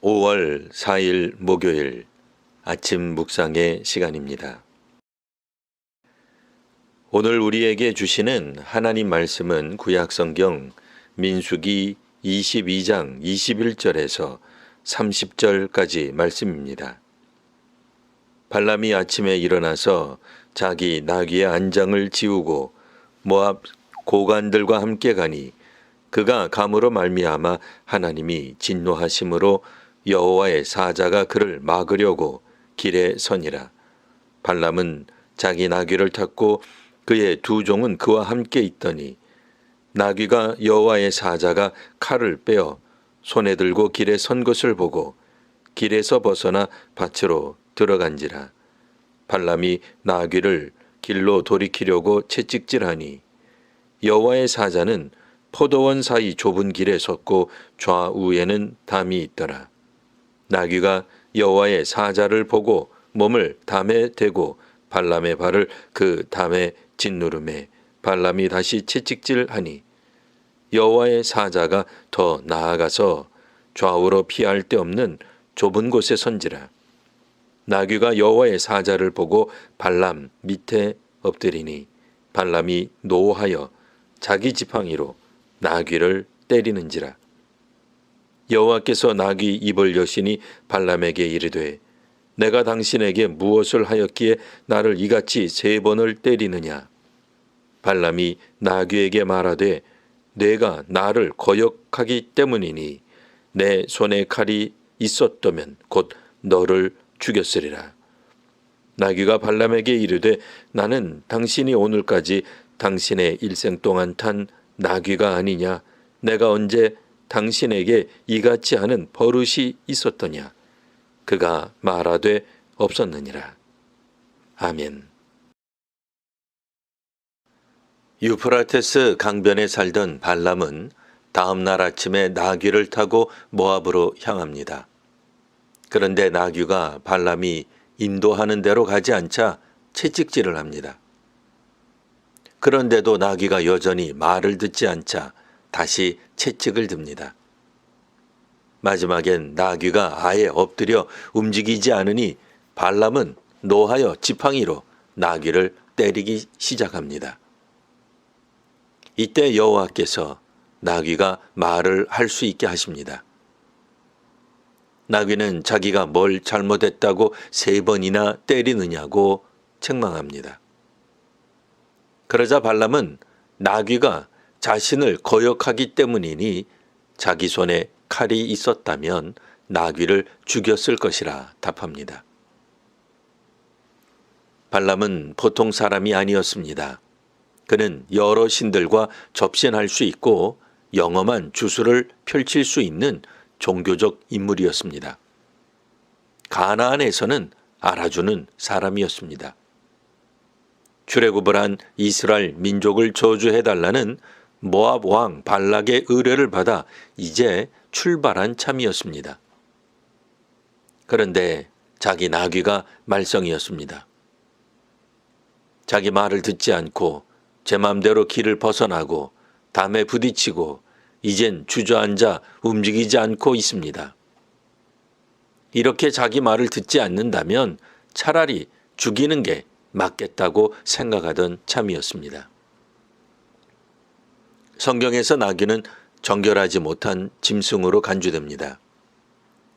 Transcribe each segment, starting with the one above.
5월 4일 목요일 아침 묵상의 시간입니다. 오늘 우리에게 주시는 하나님 말씀은 구약성경 민수기 22장 21절에서 30절까지 말씀입니다. 발람이 아침에 일어나서 자기 나귀의 안장을 지우고 모압 고관들과 함께 가니 그가 감으로 말미암아 하나님이 진노하심으로 여호와의 사자가 그를 막으려고 길에 서니라. 발람은 자기 나귀를 탔고 그의 두 종은 그와 함께 있더니 나귀가 여호와의 사자가 칼을 빼어 손에 들고 길에 선 것을 보고 길에서 벗어나 밭으로 들어간지라. 발람이 나귀를 길로 돌이키려고 채찍질하니 여호와의 사자는 포도원 사이 좁은 길에 섰고 좌우에는 담이 있더라. 나귀가 여호와의 사자를 보고 몸을 담에 대고 발람의 발을 그 담에 짓누르매 발람이 다시 채찍질하니 여호와의 사자가 더 나아가서 좌우로 피할 데 없는 좁은 곳에 선지라. 나귀가 여호와의 사자를 보고 발람 밑에 엎드리니 발람이 노하여 자기 지팡이로 나귀를 때리는지라. 여호와께서 나귀 입을 여시니 발람에게 이르되 내가 당신에게 무엇을 하였기에 나를 이같이 3번을 때리느냐. 발람이 나귀에게 말하되 내가 나를 거역하기 때문이니 내 손에 칼이 있었다면 곧 너를 죽였으리라. 나귀가 발람에게 이르되 나는 당신이 오늘까지 당신의 일생 동안 탄 나귀가 아니냐. 내가 언제 당신에게 이같이 하는 버릇이 있었더냐. 그가 말하되 없었느니라. 아멘. 유프라테스 강변에 살던 발람은 다음 날 아침에 나귀를 타고 모압으로 향합니다. 그런데 나귀가 발람이 인도하는 대로 가지 않자 채찍질을 합니다. 그런데도 나귀가 여전히 말을 듣지 않자 다시 채찍을 듭니다. 마지막엔 나귀가 아예 엎드려 움직이지 않으니 발람은 노하여 지팡이로 나귀를 때리기 시작합니다. 이때 여호와께서 나귀가 말을 할 수 있게 하십니다. 나귀는 자기가 뭘 잘못했다고 3번이나 때리느냐고 책망합니다. 그러자 발람은 나귀가 자신을 거역하기 때문이니 자기 손에 칼이 있었다면 나귀를 죽였을 것이라 답합니다. 발람은 보통 사람이 아니었습니다. 그는 여러 신들과 접신할 수 있고 영험한 주술을 펼칠 수 있는 종교적 인물이었습니다. 가나안에서는 알아주는 사람이었습니다. 출애굽을 한 이스라엘 민족을 저주해달라는 모압 왕 발락의 의뢰를 받아 이제 출발한 참이었습니다. 그런데 자기 나귀가 말썽이었습니다. 자기 말을 듣지 않고 제 맘대로 길을 벗어나고 담에 부딪히고 이젠 주저앉아 움직이지 않고 있습니다. 이렇게 자기 말을 듣지 않는다면 차라리 죽이는 게 맞겠다고 생각하던 참이었습니다. 성경에서 나귀는 정결하지 못한 짐승으로 간주됩니다.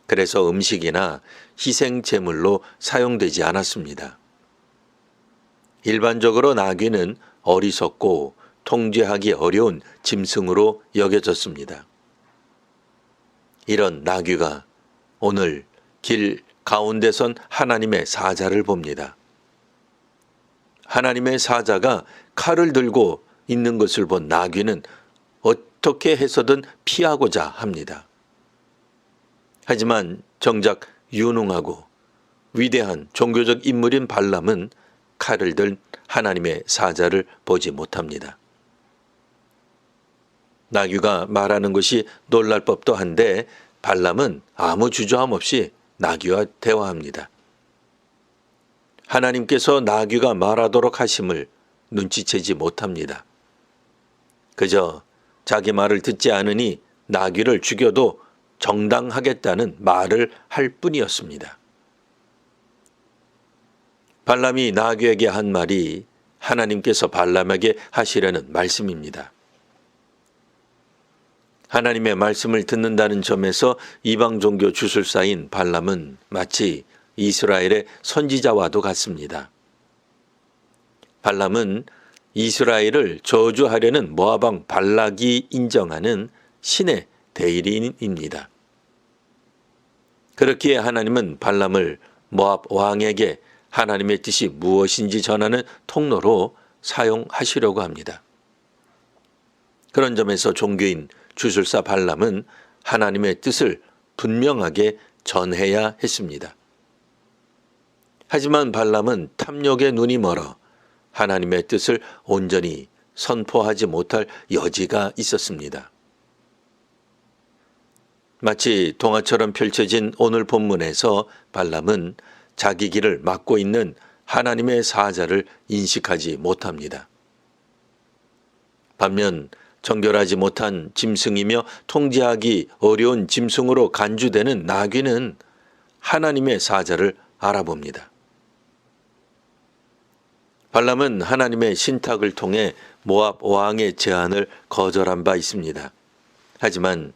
그래서 음식이나 희생 제물로 사용되지 않았습니다. 일반적으로 나귀는 어리석고 통제하기 어려운 짐승으로 여겨졌습니다. 이런 나귀가 오늘 길 가운데 선 하나님의 사자를 봅니다. 하나님의 사자가 칼을 들고 있는 것을 본 나귀는 어떻게 해서든 피하고자 합니다. 하지만 정작 유능하고 위대한 종교적 인물인 발람은 칼을 든 하나님의 사자를 보지 못합니다. 나귀가 말하는 것이 놀랄 법도 한데 발람은 아무 주저함 없이 나귀와 대화합니다. 하나님께서 나귀가 말하도록 하심을 눈치채지 못합니다. 그저 자기 말을 듣지 않으니 나귀를 죽여도 정당하겠다는 말을 할 뿐이었습니다. 발람이 나귀에게 한 말이 하나님께서 발람에게 하시려는 말씀입니다. 하나님의 말씀을 듣는다는 점에서 이방 종교 주술사인 발람은 마치 이스라엘의 선지자와도 같습니다. 발람은 이스라엘을 저주하려는 모압 왕 발락이 인정하는 신의 대리인입니다. 그렇기에 하나님은 발람을 모압 왕에게 하나님의 뜻이 무엇인지 전하는 통로로 사용하시려고 합니다. 그런 점에서 종교인 주술사 발람은 하나님의 뜻을 분명하게 전해야 했습니다. 하지만 발람은 탐욕의 눈이 멀어 하나님의 뜻을 온전히 선포하지 못할 여지가 있었습니다. 마치 동화처럼 펼쳐진 오늘 본문에서 발람은 자기 길을 막고 있는 하나님의 사자를 인식하지 못합니다. 반면 정결하지 못한 짐승이며 통제하기 어려운 짐승으로 간주되는 나귀는 하나님의 사자를 알아봅니다. 발람은 하나님의 신탁을 통해 모압 왕의 제안을 거절한 바 있습니다. 하지만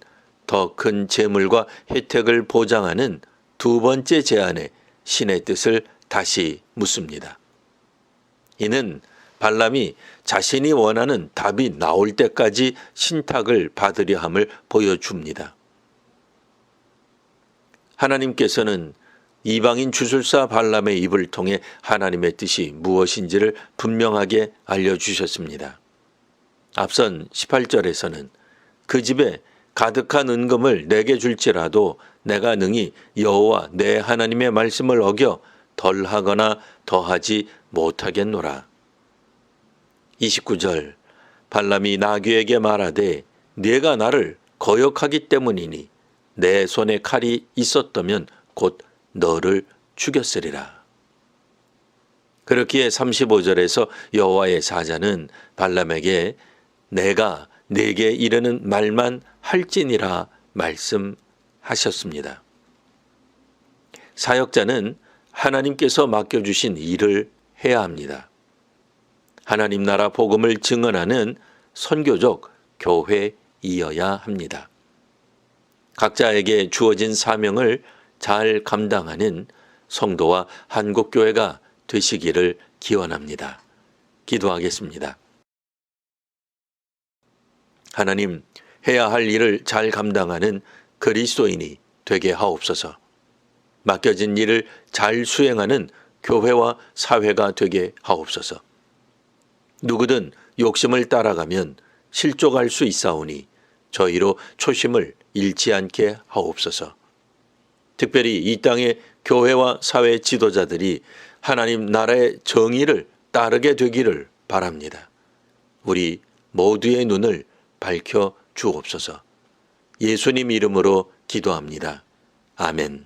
더 큰 재물과 혜택을 보장하는 두 번째 제안에 신의 뜻을 다시 묻습니다. 이는 발람이 자신이 원하는 답이 나올 때까지 신탁을 받으려 함을 보여줍니다. 하나님께서는 이방인 주술사 발람의 입을 통해 하나님의 뜻이 무엇인지를 분명하게 알려주셨습니다. 앞선 18절에서는 그 집에 가득한 은금을 내게 줄지라도 내가 능히 여호와 내 하나님의 말씀을 어겨 덜하거나 더하지 못하겠노라. 29절 발람이 나귀에게 말하되 네가 나를 거역하기 때문이니 내 손에 칼이 있었다면 곧 너를 죽였으리라. 그렇기에 35절에서 여호와의 사자는 발람에게 내가 네게 이르는 말만 할지니라 말씀하셨습니다. 사역자는 하나님께서 맡겨주신 일을 해야 합니다. 하나님 나라 복음을 증언하는 선교적 교회이어야 합니다. 각자에게 주어진 사명을 잘 감당하는 성도와 한국교회가 되시기를 기원합니다. 기도하겠습니다. 하나님, 해야 할 일을 잘 감당하는 그리스도인이 되게 하옵소서. 맡겨진 일을 잘 수행하는 교회와 사회가 되게 하옵소서. 누구든 욕심을 따라가면 실족할 수 있사오니 저희로 초심을 잃지 않게 하옵소서. 특별히 이 땅의 교회와 사회 지도자들이 하나님 나라의 정의를 따르게 되기를 바랍니다. 우리 모두의 눈을 밝혀 주옵소서. 예수님 이름으로 기도합니다. 아멘.